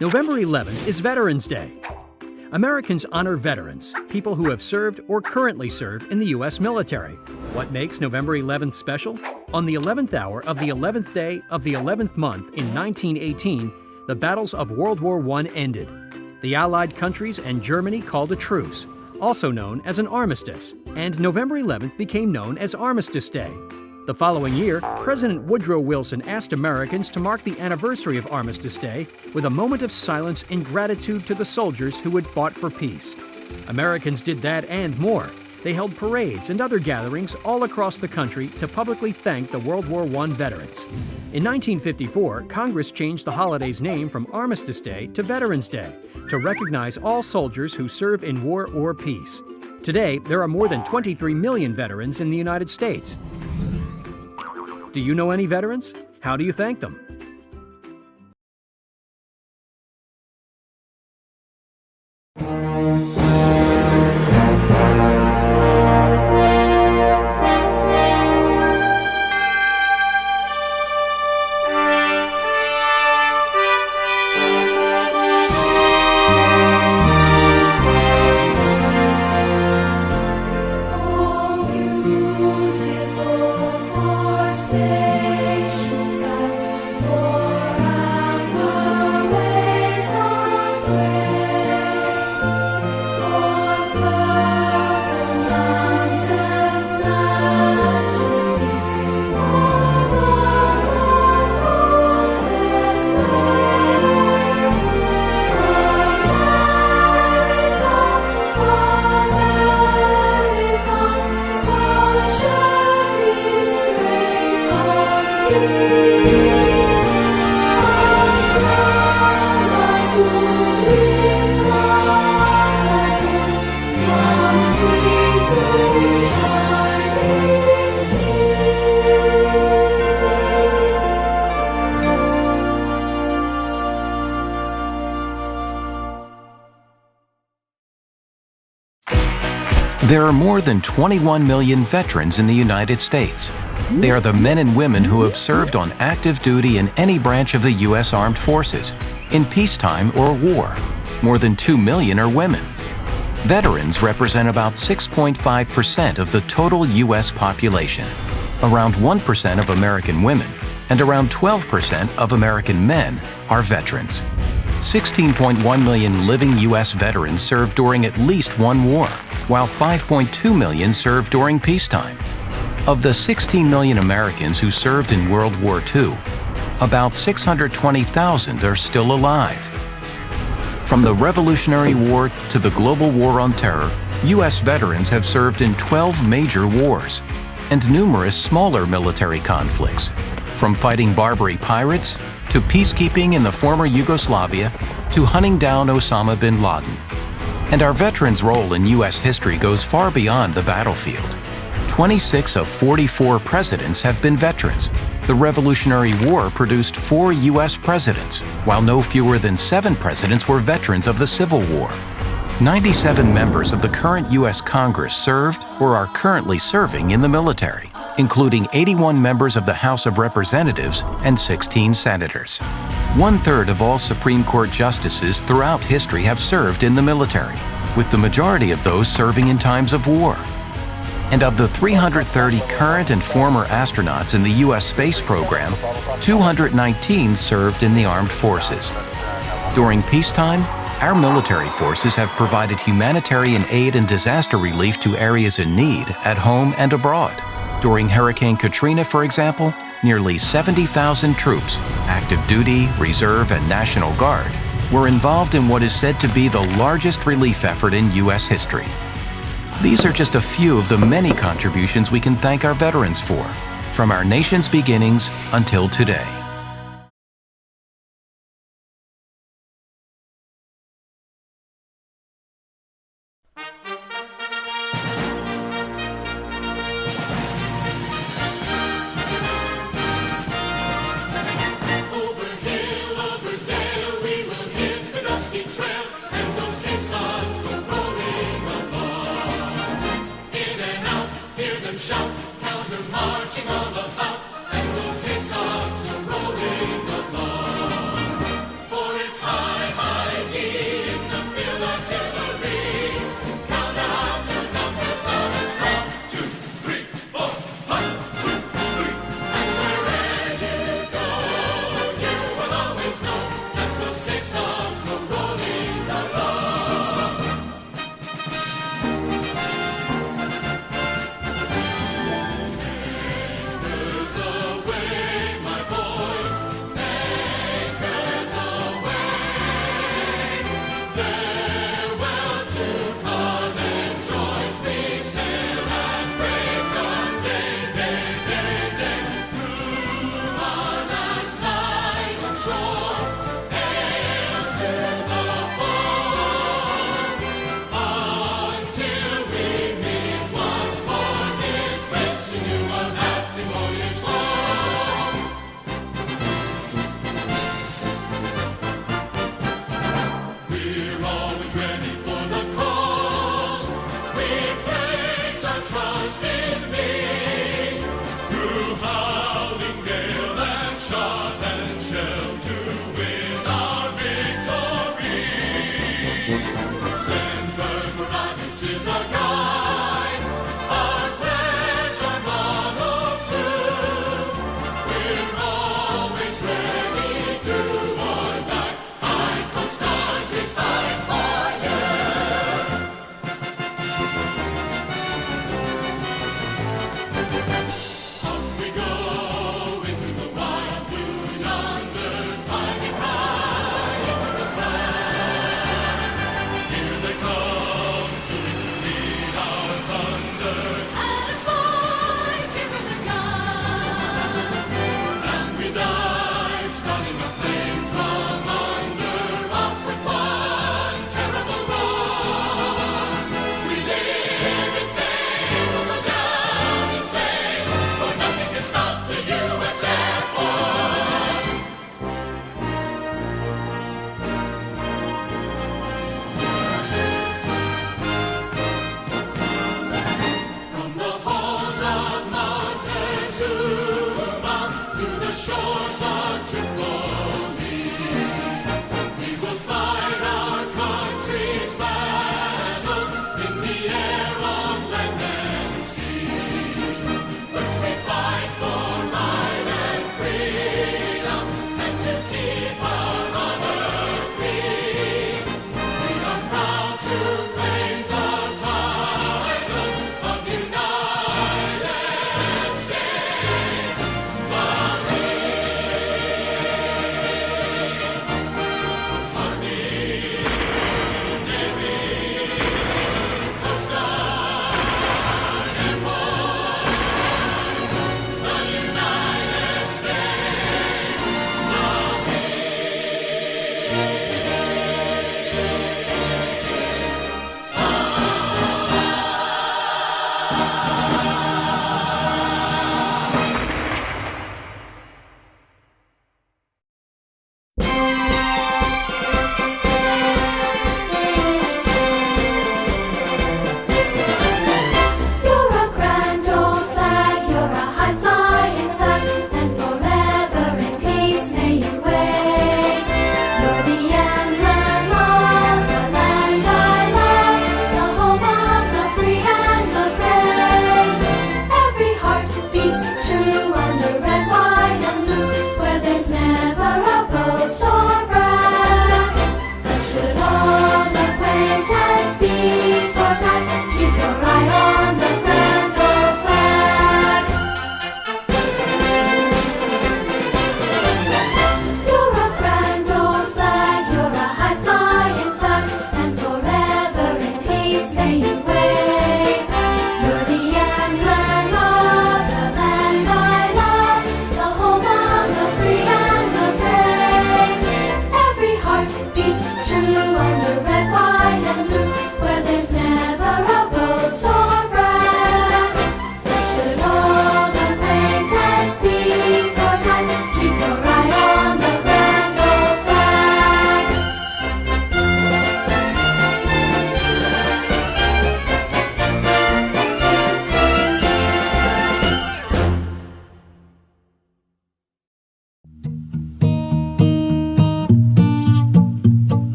November 11th is Veterans Day. Americans honor veterans, people who have served or currently serve in the U.S. military. What makes November 11th special? On the 11th hour of the 11th day of the 11th month in 1918, the battles of World War I ended. The Allied countries and Germany called a truce, also known as an armistice, and November 11th became known as Armistice Day. The following year, President Woodrow Wilson asked Americans to mark the anniversary of Armistice Day with a moment of silence in gratitude to the soldiers who had fought for peace. Americans did that and more. They held parades and other gatherings all across the country to publicly thank the World War I veterans. In 1954, Congress changed the holiday's name from Armistice Day to Veterans Day to recognize all soldiers who serve in war or peace. Today, there are more than 23 million veterans in the United States. Do you know any veterans? How do you thank them? There are more than 21 million veterans in the United States. They are the men and women who have served on active duty in any branch of the U.S. Armed Forces, in peacetime or war. More than 2 million are women. Veterans represent about 6.5% of the total U.S. population. Around 1% of American women and around 12% of American men are veterans. 16.1 million living U.S. veterans served during at least one war, while 5.2 million served during peacetime. Of the 16 million Americans who served in World War II, about 620,000 are still alive. From the Revolutionary War to the Global War on Terror, U.S. veterans have served in 12 major wars and numerous smaller military conflicts, from fighting Barbary pirates to peacekeeping in the former Yugoslavia to hunting down Osama bin Laden. And our veterans' role in U.S. history goes far beyond the battlefield. 26 of 44 presidents have been veterans. The Revolutionary War produced 4 U.S. presidents, while no fewer than 7 presidents were veterans of the Civil War. 97 members of the current U.S. Congress served or are currently serving in the military, including 81 members of the House of Representatives and 16 senators. 1/3 of all Supreme Court justices throughout history have served in the military, with the majority of those serving in times of war. And of the 330 current and former astronauts in the U.S. space program, 219 served in the armed forces. During peacetime, our military forces have provided humanitarian aid and disaster relief to areas in need at home and abroad. During Hurricane Katrina, for example, nearly 70,000 troops, active duty, reserve, and National Guard, were involved in what is said to be the largest relief effort in U.S. history. These are just a few of the many contributions we can thank our veterans for, from our nation's beginnings until today. Shout, counter marching all about, and those caissons go rolling along. For it's high,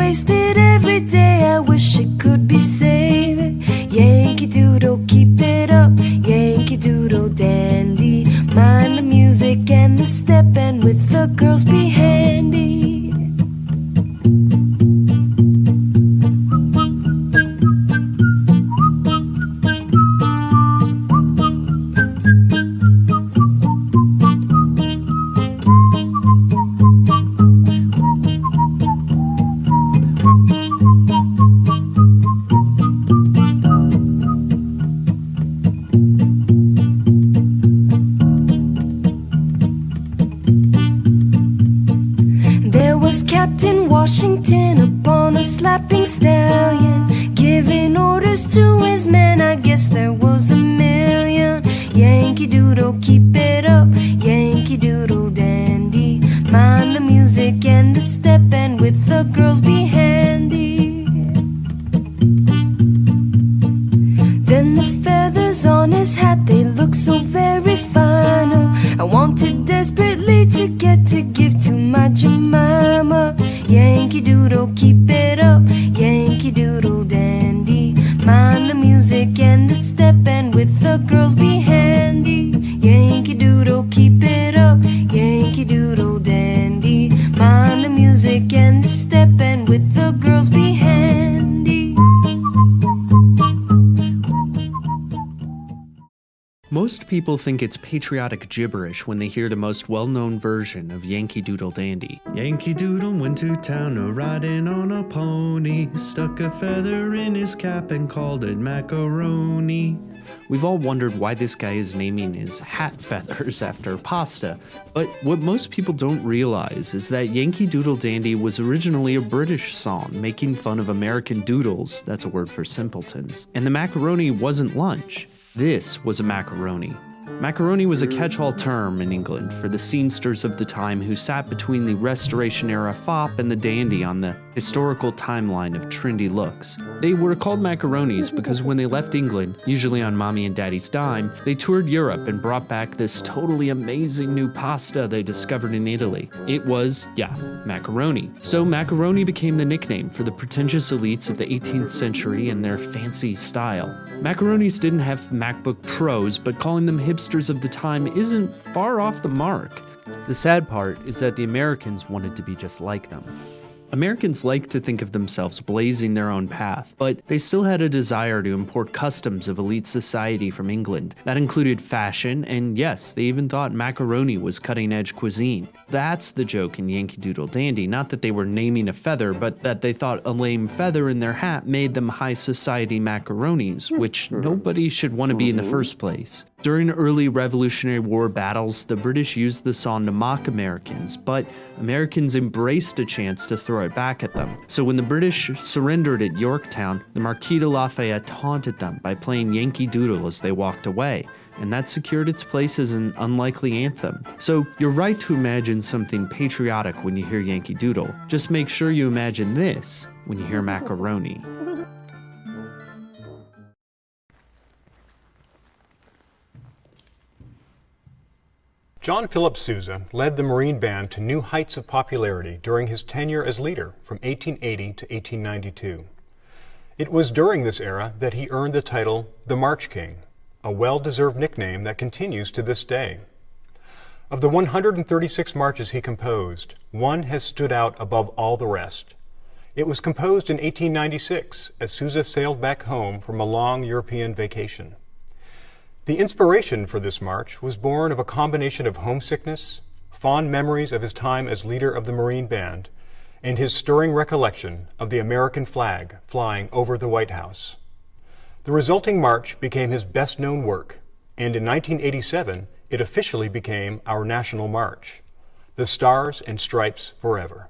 wasted every day. I wish it could be saved. Yankee Doodle, keep it up. Yankee Doodle dandy. Mind the music and the step, and with the girls be handy. Captain Washington upon a slapping stallion, giving orders to his men. I guess there was a million. Yankee Doodle, keep it up. Yankee Doodle dandy. Mind the music and the step, and with the girls be handy. Then the feathers on his hat, they look so very fine. Oh, I wanted desperately to get to give to my Jemima. Yankee Doodle, keep it up. Yankee Doodle dandy. Mind the music and the step, and with the girls be handy. Yankee Doodle, keep it up. Yankee Doodle dandy. Mind the music and the step, and with the girls be handy. Most people think it's patriotic gibberish when they hear the most well-known version of Yankee Doodle Dandy. Yankee Doodle went to town a-riding on a pony, stuck a feather in his cap and called it macaroni. We've all wondered why this guy is naming his hat feathers after pasta, but what most people don't realize is that Yankee Doodle Dandy was originally a British song making fun of American doodles, that's a word for simpletons, and the macaroni wasn't lunch. This was a macaroni. Macaroni was a catch-all term in England for the scenesters of the time who sat between the Restoration-era fop and the dandy on the historical timeline of trendy looks. They were called macaronis because when they left England, usually on mommy and daddy's dime, they toured Europe and brought back this totally amazing new pasta they discovered in Italy. It was, macaroni. So macaroni became the nickname for the pretentious elites of the 18th century and their fancy style. Macaronis didn't have MacBook Pros, but calling them hipsters of the time isn't far off the mark. The sad part is that the Americans wanted to be just like them. Americans like to think of themselves blazing their own path, but they still had a desire to import customs of elite society from England. That included fashion, and yes, they even thought macaroni was cutting-edge cuisine. That's the joke in Yankee Doodle Dandy, not that they were naming a feather, but that they thought a lame feather in their hat made them high society macaronis, which nobody should want to be in the first place. During early Revolutionary War battles, the British used the song to mock Americans, but Americans embraced a chance to throw it back at them. So when the British surrendered at Yorktown, the Marquis de Lafayette taunted them by playing Yankee Doodle as they walked away, and that secured its place as an unlikely anthem. So you're right to imagine something patriotic when you hear Yankee Doodle. Just make sure you imagine this when you hear macaroni. John Philip Sousa led the Marine Band to new heights of popularity during his tenure as leader from 1880 to 1892. It was during this era that he earned the title the March King, a well-deserved nickname that continues to this day. Of the 136 marches he composed, one has stood out above all the rest. It was composed in 1896 as Sousa sailed back home from a long European vacation. The inspiration for this march was born of a combination of homesickness, fond memories of his time as leader of the Marine Band, and his stirring recollection of the American flag flying over the White House. The resulting march became his best-known work, and in 1987, it officially became our national march, the Stars and Stripes Forever.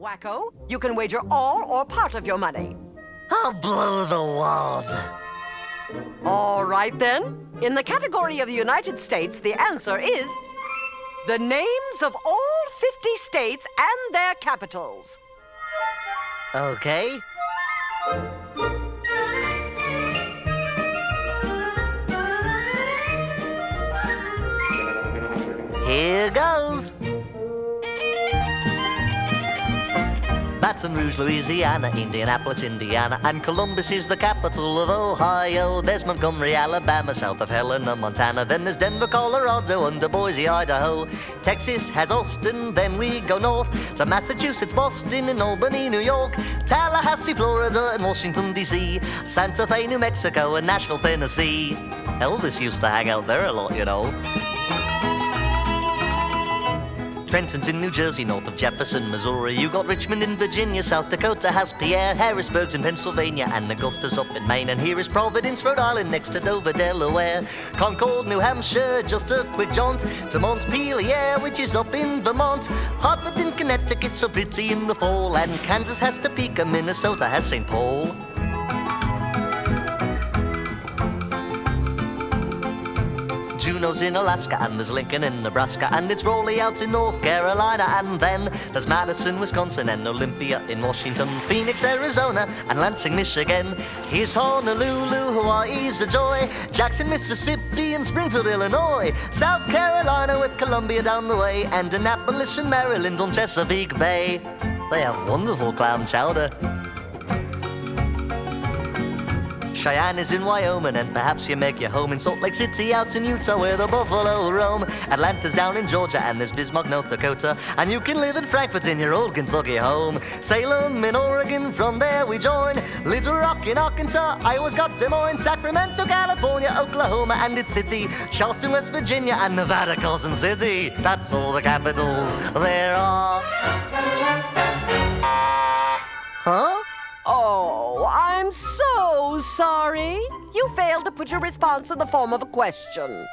Wacko, you can wager all or part of your money. I'll blow the wad. All right, then. In the category of the United States, the answer is the names of all 50 states and their capitals. Okay. Here goes. Baton Rouge, Louisiana, Indianapolis, Indiana, and Columbus is the capital of Ohio. There's Montgomery, Alabama, south of Helena, Montana. Then there's Denver, Colorado, under Boise, Idaho. Texas has Austin, then we go north to Massachusetts, Boston, and Albany, New York. Tallahassee, Florida, and Washington, D.C. Santa Fe, New Mexico, and Nashville, Tennessee. Elvis used to hang out there a lot, you know. Trenton's in New Jersey, north of Jefferson, Missouri. You got Richmond in Virginia, South Dakota has Pierre. Harrisburg's in Pennsylvania, and Augusta's up in Maine. And here is Providence, Rhode Island, next to Dover, Delaware. Concord, New Hampshire, just a quick jaunt to Montpelier, which is up in Vermont. Hartford's in Connecticut, so pretty in the fall. And Kansas has Topeka, Minnesota has St. Paul. Juneau's in Alaska, and there's Lincoln in Nebraska, and it's Raleigh out in North Carolina, and then there's Madison, Wisconsin, and Olympia in Washington, Phoenix, Arizona, and Lansing, Michigan. Here's Honolulu, Hawaii's a joy, Jackson, Mississippi, and Springfield, Illinois, South Carolina with Columbia down the way, and Annapolis in Maryland on Chesapeake Bay. They have wonderful clam chowder. Cheyenne is in Wyoming, and perhaps you make your home in Salt Lake City out in Utah where the buffalo roam. Atlanta's down in Georgia, and there's Bismarck, North Dakota, and you can live in Frankfort in your old Kentucky home. Salem in Oregon, from there we join. Little Rock in Arkansas, Iowa's got Des Moines, Sacramento, California, Oklahoma and its city, Charleston, West Virginia, and Nevada, Carson City. That's all the capitals there are. Huh? Oh, I'm so sorry. You failed to put your response in the form of a question.